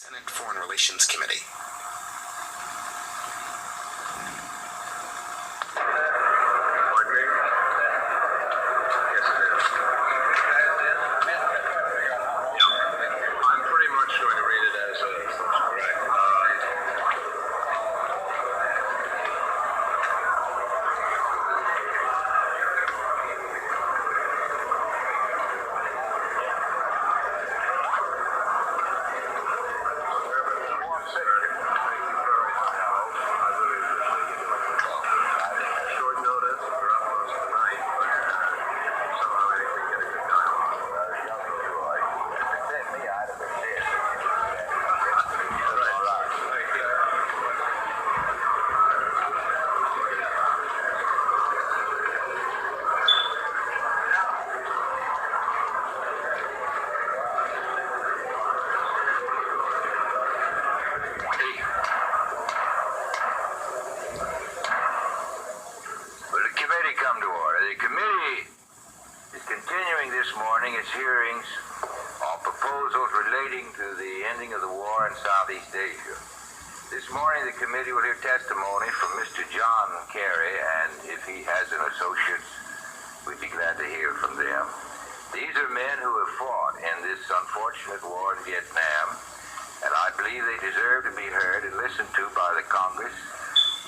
Senate Foreign Relations Committee. I'm pretty much going to read it as correct. Short notice, we're up most tonight, but somehow I think we get a good dialogue. Will the committee come to order? The committee is continuing this morning its hearings on proposals relating to the ending of the war in Southeast Asia. This morning the committee will hear testimony from Mr. John Kerry, and if he has an associate, we'd be glad to hear from them. These are men who have fought in this unfortunate war in Vietnam, and I believe they deserve to be heard and listened to by the Congress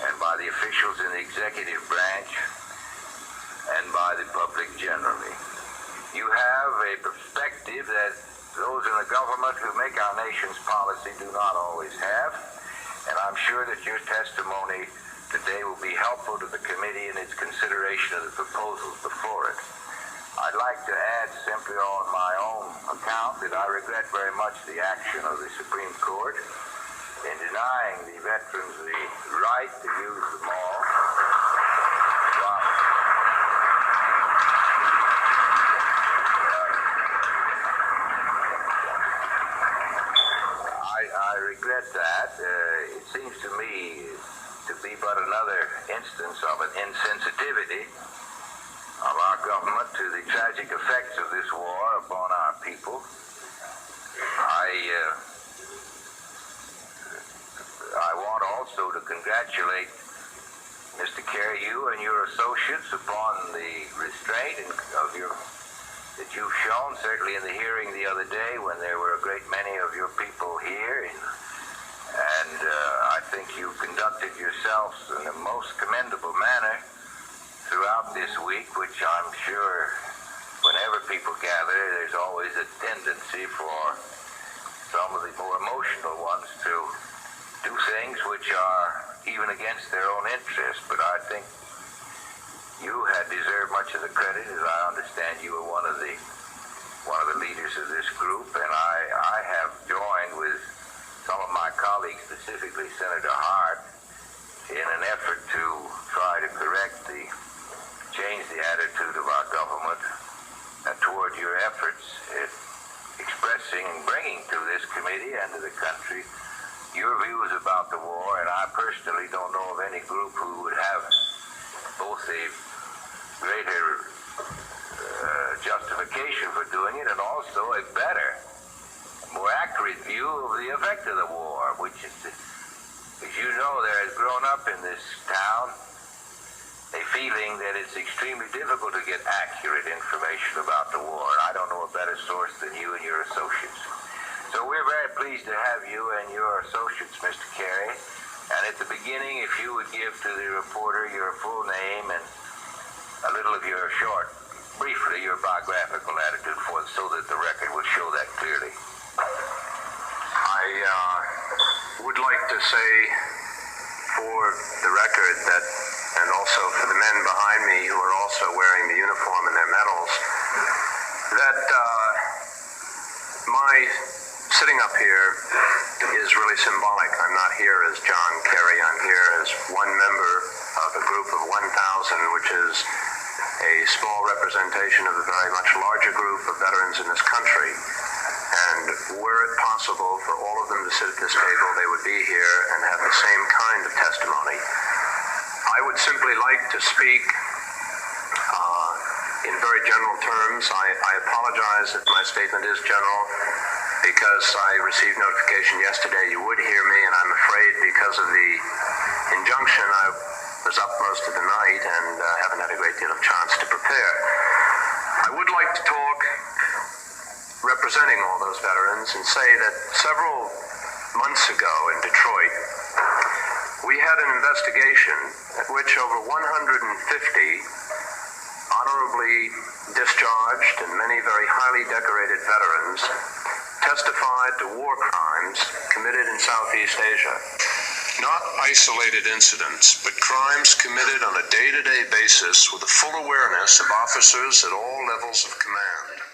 and by the officials in the executive branch and by the public generally. You have a perspective that those in the government who make our nation's policy do not always have, and I'm sure that your testimony today will be helpful to the committee in its consideration of the proposals before it. I'd like to add simply on my own account that I regret very much the action of the Supreme Court in denying the veterans the right to use the mall. I regret that. It seems to me to be but another instance of an insensitivity of our government to the tragic effects of this war upon our people. I want also to congratulate Mr. Kerry, you and your associates, upon the restraint that you've shown, certainly in the hearing the other day when there were a great many of your people here. And I think you conducted yourselves in the most commendable manner throughout this week, which I'm sure whenever people gather, there's always a tendency for some of the more emotional ones to do things which are even against their own interest. But I think you had deserved much of the credit. As I understand, you were one of the leaders of this group, and I have joined with some of my colleagues, specifically Senator Hart, in an effort to try to change the attitude of our government toward your efforts at expressing and bringing to this committee and to the country your views about the war. And I personally don't know of any group who would have both a greater justification for doing it and also a better, more accurate view of the effect of the war, which is, as you know, there has grown up in this town a feeling that it's extremely difficult to get accurate information about the war. And I don't know a better source than you and your associates. So we're very pleased to have you and your associates, Mr. Kerry. And at the beginning, if you would give to the reporter your full name and a little of your briefly, your biographical attitude so that the record would show that clearly. I would like to say for the record that, and also for the men behind me who are also wearing the uniform and their medals, that my sitting up here is really symbolic. I'm not here as John Kerry. I'm here as one member of a group of 1,000, which is a small representation of a very much larger group of veterans in this country. And were it possible for all of them to sit at this table, they would be here and have the same kind of testimony. I would simply like to speak in very general terms. I apologize if my statement is general. because I received notification yesterday you would hear me, and I'm afraid because of the injunction I was up most of the night and haven't had a great deal of chance to prepare. I would like to talk representing all those veterans and say that several months ago in Detroit, we had an investigation at which over 150 honorably discharged and many very highly decorated veterans testified to war crimes committed in Southeast Asia. Not isolated incidents, but crimes committed on a day-to-day basis with the full awareness of officers at all levels of command.